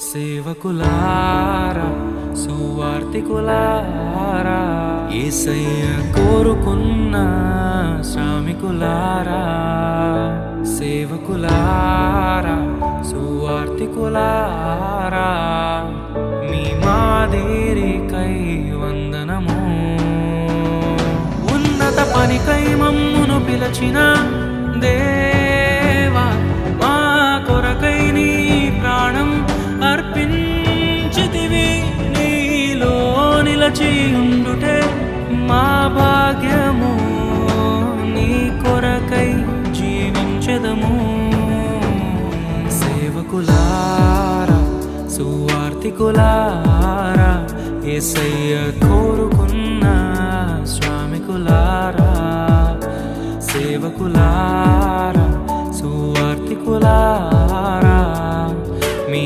సేవకులారా సువార్తికులారా యేసయ్య కోరుకున్న శ్రామికులారా సేవకులారా సువార్తికులారా మీ మాదిరికై వందనము ఉన్నత పనికై మమ్మును పిలచిన దేవా మా కొరకై నీ ప్రాణం అర్పించితివి నీలో నిలచి ఉండుటే మా భాగ్యము నీ కొరకై జీవించెదము సేవకులారా సువార్తికులారా యేసయ్య కోరుకున్న శ్రామికులారా సేవకులారా సువార్తికులారా మీ